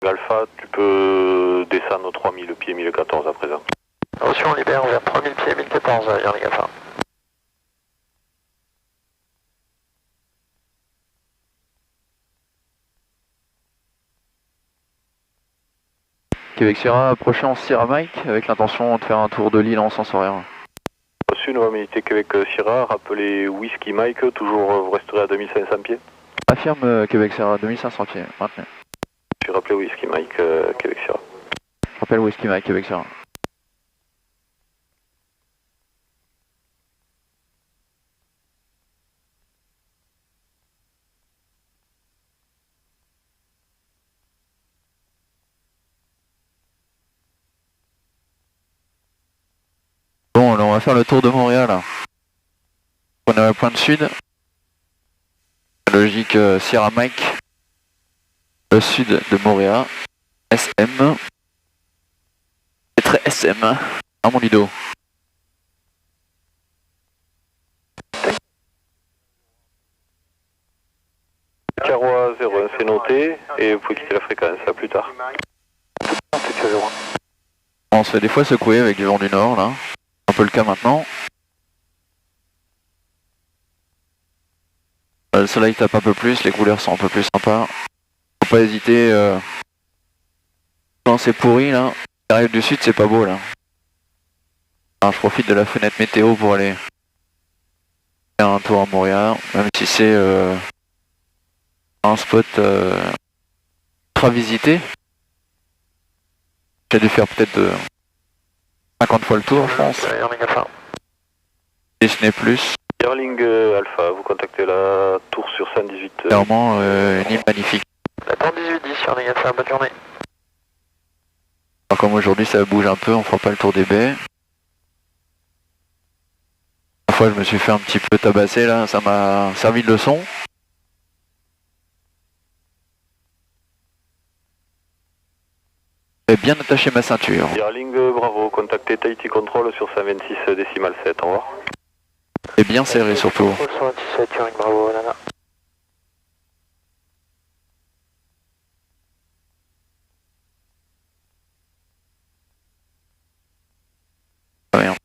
Alpha, tu peux descendre 3000 pieds, 1014 à présent. Reçu, on libère vers 3000 pieds, 1014, Yarling Alpha. Québec Sierra, approché en Sierra Mike avec l'intention de faire un tour de l'île en sens horaire. Reçu, Nova Milité Québec Sierra, rappelez Whisky Mike, toujours vous resterez à 2500 pieds. Affirme Québec Sierra, 2500 pieds, maintenu. Je suis rappelé Whisky Mike Québec Sierra. Rappelle Whisky Mike, Québec Sierra. Bon, alors on va faire le tour de Montréal. On est à la pointe sud. Logique Sierra Mike. Le sud de Montréal. SM. C'est très SM. À mon lido. Carrois 01, c'est noté, et vous pouvez quitter la fréquence, à plus tard. On se fait des fois secouer avec du vent du nord là. Un peu le cas maintenant. Le soleil tape un peu plus, les couleurs sont un peu plus sympas. Faut pas hésiter. Quand c'est pourri là, qui arrive du sud, c'est pas beau là. Alors, je profite de la fenêtre météo pour aller faire un tour à Montréal, même si c'est un spot ultra visité. J'ai dû faire peut-être 50 fois le tour, je pense. Et ce n'est plus. Yarling Alpha, vous contactez la tour sur 118. Clairement, une île magnifique. La tour 1810, Yarling Alpha, bonne journée. Alors, comme aujourd'hui ça bouge un peu, on fera pas le tour des baies. La fois je me suis fait un petit peu tabasser là, ça m'a servi de leçon. J'ai bien attaché ma ceinture. Yarling Bravo, contactez Tahiti Control sur 126 décimal 7, au revoir. Et bien serré surtout. 127, Yarling Bravo, nana. Rien.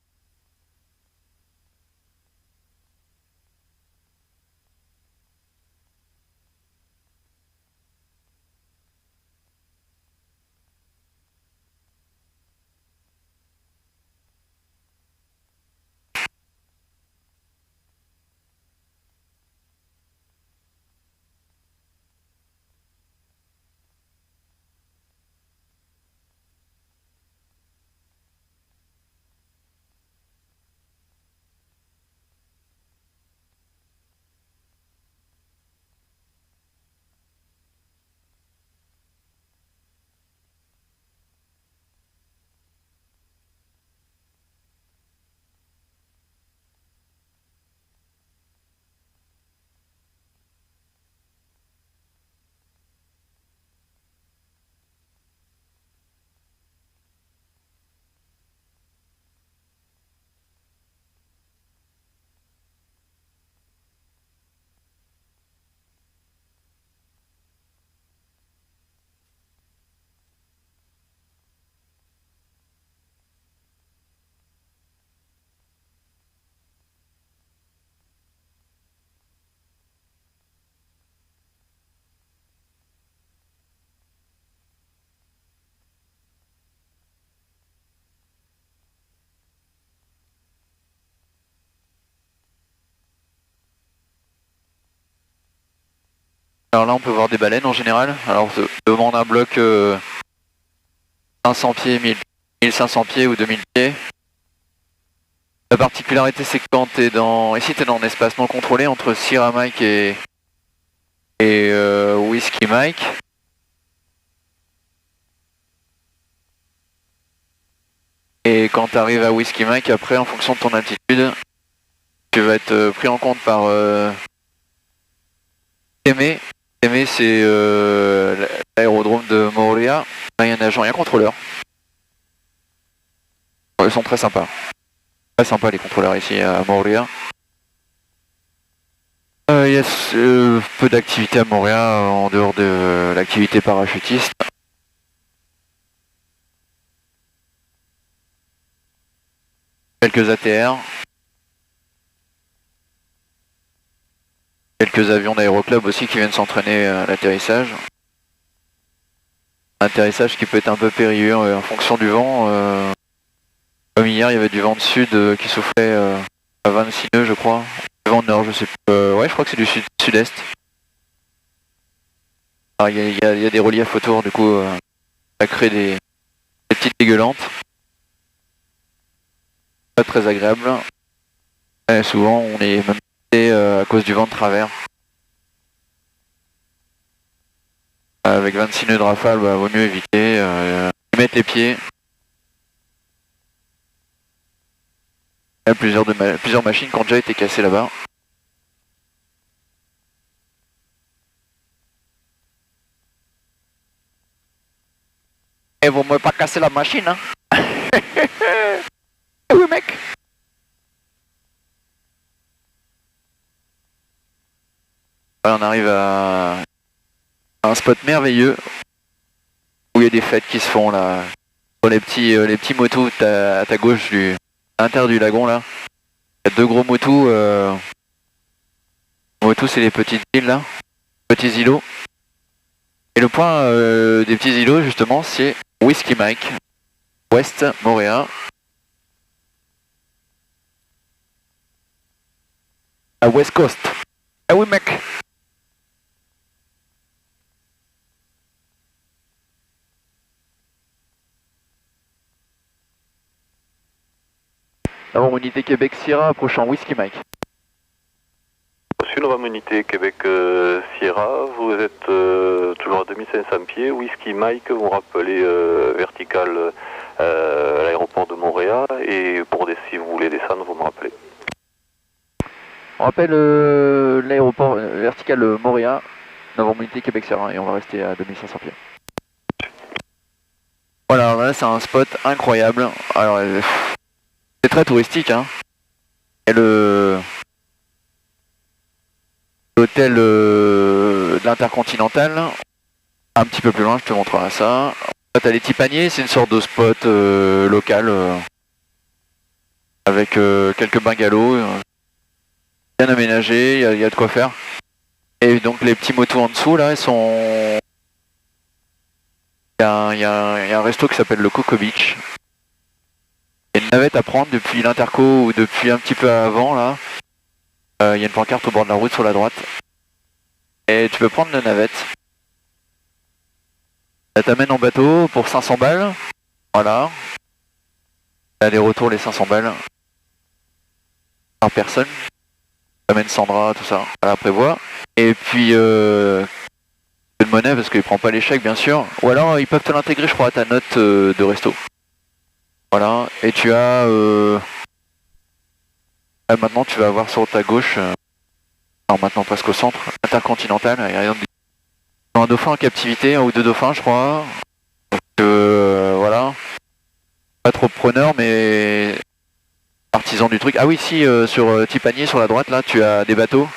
Alors là on peut voir des baleines en général. Alors devant un bloc 500 pieds, 1500 pieds ou 2000 pieds. La particularité c'est que quand t'es dans. Ici t'es dans un espace non contrôlé entre Sierra Mike et Whisky Mike. Et quand tu arrives à Whisky Mike, après en fonction de ton altitude, tu vas être pris en compte par Témé. Témé c'est l'aérodrome de Moorea. Là il y a un agent, il y a un contrôleur. Ils sont très sympas. Très sympas les contrôleurs ici à Moorea. Il y a peu d'activités à Montréal en dehors de l'activité parachutiste. quelques ATR, quelques avions d'aéroclub aussi qui viennent s'entraîner à l'atterrissage. Atterrissage qui peut être un peu périlleux en fonction du vent. Comme hier, il y avait du vent de sud qui soufflait à 26 nœuds, je crois. Du vent de nord, je sais plus. Ouais, je crois que c'est du sud-est. Il y a des reliefs autour, du coup, ça crée des petites dégueulantes. Pas très agréable. Et souvent, on est même à cause du vent de travers. Avec 26 nœuds de rafale, vaut mieux éviter. Y mettre les pieds. Il y a plusieurs machines qui ont déjà été cassées là-bas. Et vous m'avez pas cassé la machine, hein? Oui, mec. Voilà, on arrive à un spot merveilleux où il y a des fêtes qui se font là. Sur les petits motos à ta gauche à l'intérieur du lagon là. Il y a deux gros motos. Motos, c'est les petites îles là, petits îlots. Et le point des petits îlots justement, c'est Whiskey Mike, West Moorea. À West Coast. Ah oui mec. Avant unité Québec Sierra approchant Whiskey Mike. Reçu Nova Unité Québec Sierra, vous êtes toujours à 2500 pieds. Whiskey Mike, vous rappelez vertical à l'aéroport de Montréal et si vous voulez descendre, vous me rappelez. On rappelle l'aéroport vertical Montréal, Nova Unité Québec Sierra et on va rester à 2500 pieds. Voilà, là c'est un spot incroyable. Alors c'est très touristique, hein. Et l'hôtel de l'Intercontinental, un petit peu plus loin, je te montrerai ça. T'as les petits paniers, c'est une sorte de spot local avec quelques bungalows, bien aménagés, il y a de quoi faire. Et donc les petits motos en dessous, là, ils sont... Il y a un resto qui s'appelle le Coco Beach. Il y a une navette à prendre depuis l'Interco ou depuis un petit peu avant, là. Il y a une pancarte au bord de la route sur la droite. Et tu peux prendre la navette. Ça t'amène en bateau pour 500 balles. Voilà. Aller-retour les 500 balles. Par personne. Ça amène Sandra, tout ça. À la prévoit. Et puis... de monnaie parce qu'il prend pas les chèques bien sûr. Ou alors ils peuvent te l'intégrer je crois à ta note de resto. Voilà. Et tu as... maintenant tu vas avoir sur ta gauche... alors maintenant presque au centre. Intercontinental. Il y a rien de... un dauphin en captivité, un ou deux dauphins je crois. Donc voilà. Pas trop preneur mais... artisan du truc. Ah oui si sur Tipanier sur la droite là tu as des bateaux.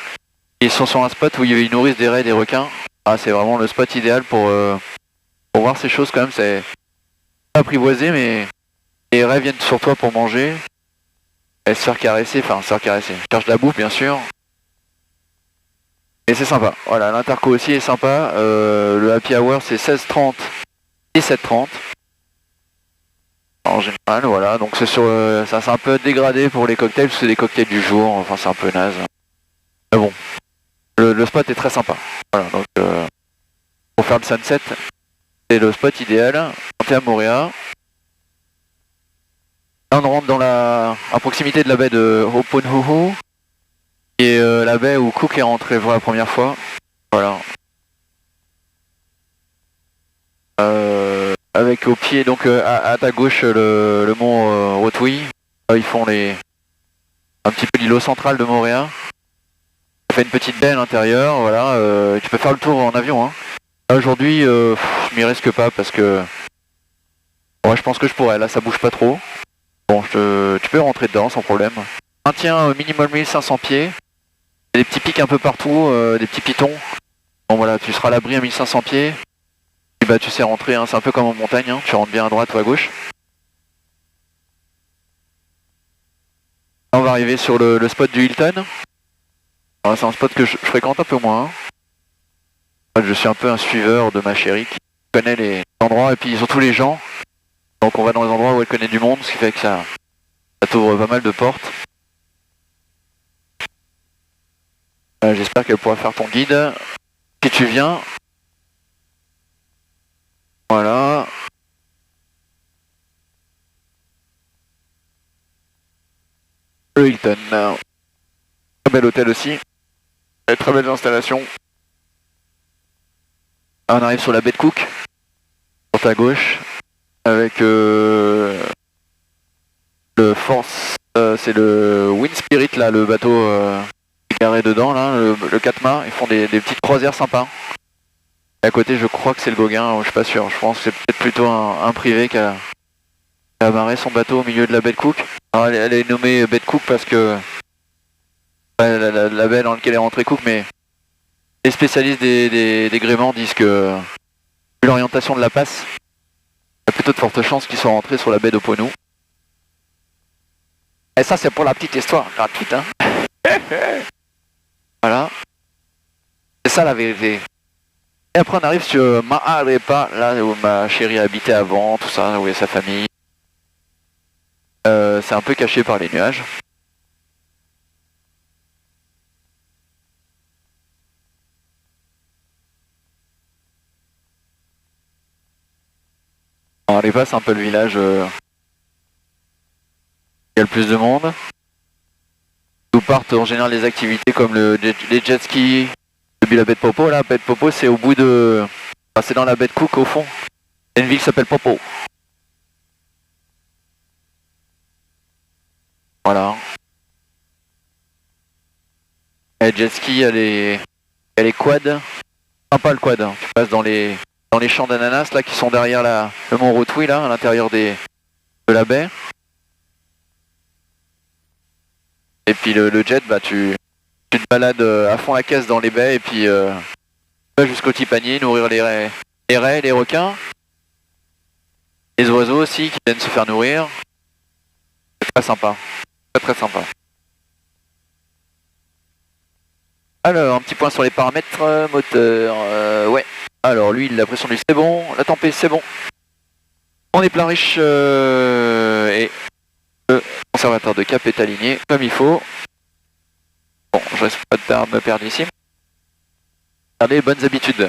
Ils sont sur un spot où ils nourrissent des raies et des requins. Ah c'est vraiment le spot idéal pour voir ces choses quand même. C'est pas apprivoisé mais les raies viennent sur toi pour manger. Et se faire caresser, enfin se faire caresser. Cherche de la bouffe bien sûr. Et c'est sympa. Voilà, l'interco aussi est sympa. Le happy hour c'est 16h30, 17h30. En général, voilà. Donc c'est sur ça c'est un peu dégradé pour les cocktails, parce que c'est des cocktails du jour, enfin c'est un peu naze. Mais bon. Le spot est très sympa. Voilà, donc pour faire le sunset, c'est le spot idéal. On est à Moorea. Là on rentre à proximité de la baie de Hopunhuhu, qui est la baie où Cook est rentré pour la première fois. Voilà. Avec au pied, donc à ta gauche, le mont Rotui. Ils font un petit peu l'îlot central de Moorea. Ça fait une petite baie à l'intérieur, voilà. Tu peux faire le tour en avion. Hein. Aujourd'hui, je m'y risque pas parce que... ouais, je pense que je pourrais, là ça bouge pas trop. Bon, tu peux rentrer dedans sans problème. Maintien minimum 1500 pieds. Il y a des petits pics un peu partout, des petits pitons. Bon voilà, tu seras à l'abri à 1500 pieds. Et bah tu sais rentrer, hein, c'est un peu comme en montagne, hein. Tu rentres bien à droite ou à gauche. On va arriver sur le spot du Hilton. C'est un spot que je fréquente un peu moins. Je suis un peu un suiveur de ma chérie qui connaît les endroits et puis surtout les gens. Donc on va dans les endroits où elle connaît du monde, ce qui fait que ça t'ouvre pas mal de portes. J'espère qu'elle pourra faire ton guide. Si tu viens. Voilà. Le Hilton. Très bel hôtel aussi. Et très belles installations. On arrive sur la baie de Cook. Sur ta gauche. Avec le Force. C'est le Wind Spirit là, le bateau garé dedans là, le 4 mâts. Ils font des petites croisières sympas. Et à côté je crois que c'est le Gauguin, je suis pas sûr. Je pense que c'est peut-être plutôt un privé qui a amarré son bateau au milieu de la baie de Cook. Alors, elle est nommée baie de Cook parce que la baie dans laquelle est rentré Cook, mais les spécialistes des gréements disent que vu l'orientation de la passe, il y a plutôt de fortes chances qu'ils soient rentrés sur la baie d'Oponou. Et ça c'est pour la petite histoire gratuite, hein. Voilà. C'est ça la vérité. Et après on arrive sur Ma'arepa, là où ma chérie habitait avant, tout ça, où il y a sa famille. C'est un peu caché par les nuages. Ma'arepa c'est un peu le village où il y a le plus de monde. D'où partent en général les activités comme les jet skis. Depuis la baie de Popo, là, la baie de Popo c'est au bout de... Enfin, c'est dans la baie de Cook au fond. Il y a une ville qui s'appelle Popo. Voilà. Et jet ski, il y a les quads. Sympa le quad, hein. Tu passes dans les champs d'ananas là qui sont derrière le mont Rotui là, à l'intérieur de la baie. Et puis le jet, bah tu te balades à fond la caisse dans les baies et puis tu vas jusqu'au Tipani, nourrir les raies, les requins. Les oiseaux aussi qui viennent se faire nourrir. C'est très sympa. Très sympa. Alors, un petit point sur les paramètres. Moteur, ouais. Alors lui, la pression d'huile c'est bon. La tempête c'est bon. On est plein riche et le conservateur de cap est aligné comme il faut. Bon, je risque pas de me perdre ici. Regardez les bonnes habitudes.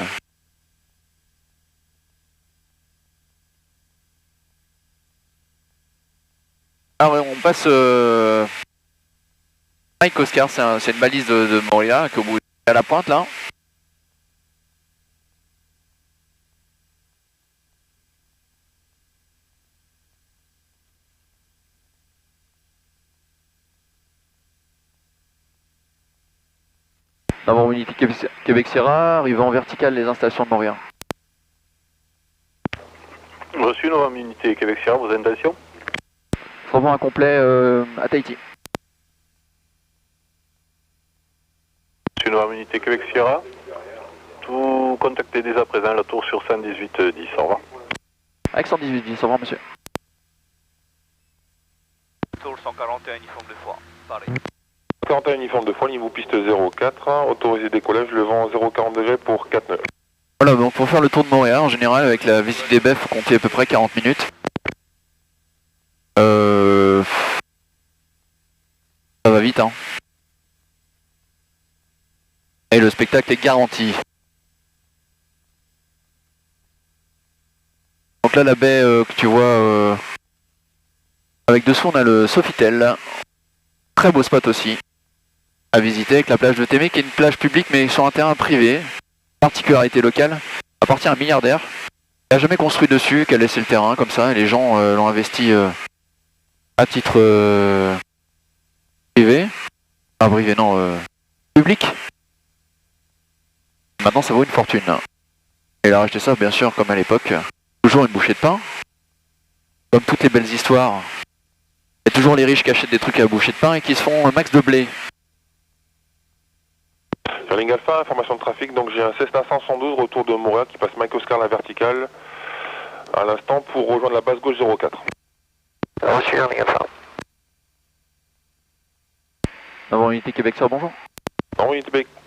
Alors on passe Mike Oscar, c'est une balise de Moria qui est au bout à la pointe là. D'abord unité Québec Sierra, arrivant en vertical les installations de Montréal. Reçu, novembre unité Québec Sierra, vos intentions? Revoir un complet à Tahiti. Reçu, novembre unité Québec Sierra. Tout contactez dès à présent la tour sur 118-10, au revoir. Avec 118-10, au revoir monsieur. Tour 141 uniforme de foi, parlez. 41 uniforme de foi, niveau piste 04, autorisé décollage, le vent 040 degrés pour 4 nœuds. Voilà, donc pour faire le tour de Montréal, en général, avec la visite des baies, faut compter à peu près 40 minutes. Ça va vite, hein. Et le spectacle est garanti. Donc là, la baie que tu vois, avec dessous, on a le Sofitel. Très beau spot aussi à visiter avec la plage de Témé, qui est une plage publique, mais sur un terrain privé. Particularité locale, appartient à un milliardaire. Il n'a jamais construit dessus, qui a laissé le terrain comme ça, et les gens l'ont investi à titre privé. Ah, privé, non, public. Maintenant, ça vaut une fortune. Et il a racheté ça, bien sûr, comme à l'époque. Toujours une bouchée de pain. Comme toutes les belles histoires, il y a toujours les riches qui achètent des trucs à bouchée de pain et qui se font un max de blé. Ligne Alpha, information de trafic, donc j'ai un Cessna 512 retour de Montréal qui passe Mike Oscar la verticale à l'instant pour rejoindre la base gauche 04. Reçu, Ligne Alpha. Avant unité Québec Sierra, bonjour. Non,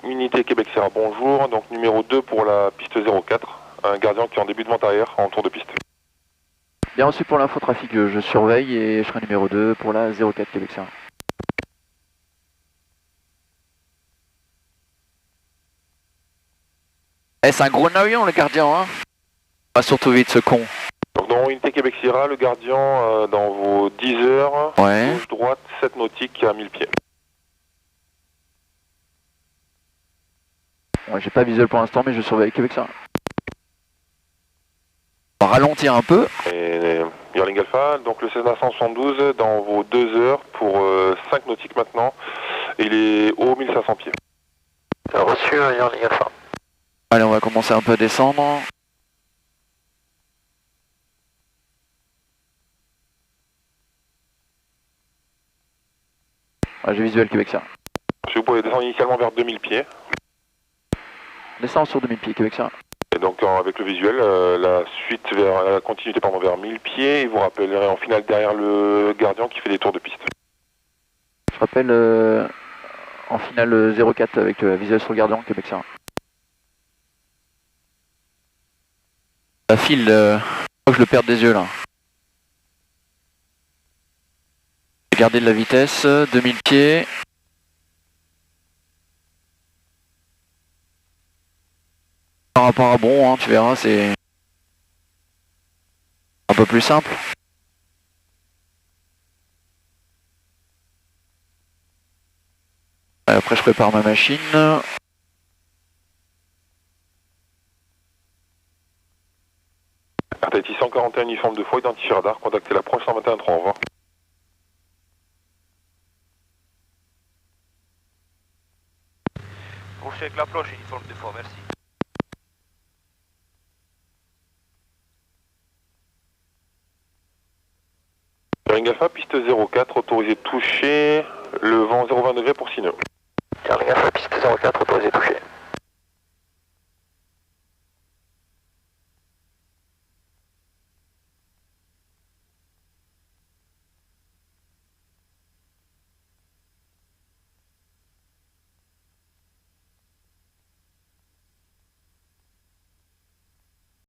unité Québec Sierra, bonjour. Donc numéro 2 pour la piste 04. Un gardien qui est en début de vente arrière en tour de piste. Bien reçu pour l'infotrafic, je surveille et je serai numéro 2 pour la 04 Québec Sierra. Eh, c'est un gros naillon le gardien, hein. Pas surtout vite ce con. Donc dans unité Québec Sierra, le gardien dans vos 10 heures, Ouais. gauche droite, 7 nautiques à 1000 pieds. Ouais, j'ai pas visuel pour l'instant, mais je surveille Québec Sierra. On va ralentir un peu. Et Yearling Alpha, donc le Cessna 172 dans vos 2 heures pour 5 nautiques maintenant. Et il est haut 1500 pieds. Reçu, Yearling Alpha. Allez, on va commencer un peu à descendre. Ouais, j'ai visuel Québec Sierra. Si vous pouvez descendre initialement vers 2000 pieds. Descends sur 2000 pieds Québec Sierra. Et donc avec le visuel, la suite vers la continuité vers 1000 pieds, et vous rappellerez en finale derrière le gardien qui fait des tours de piste. Je rappelle en finale 04 avec visuel sur le gardien Québec Sierra. La file, je crois que je le perds des yeux là. J'ai gardé de la vitesse, 2000 pieds. Par rapport à bon, hein, tu verras, c'est un peu plus simple. Après je prépare ma machine. Air Tahiti 141 uniforme de fois, identifié radar, contactez l'approche 121-3, au revoir. Pour check l'approche, uniforme de fois, merci. Yearling Alpha, piste 04, autorisé de toucher, le vent 0,20 degrés pour 6 nœuds. Yearling Alpha, piste 04, autorisé toucher.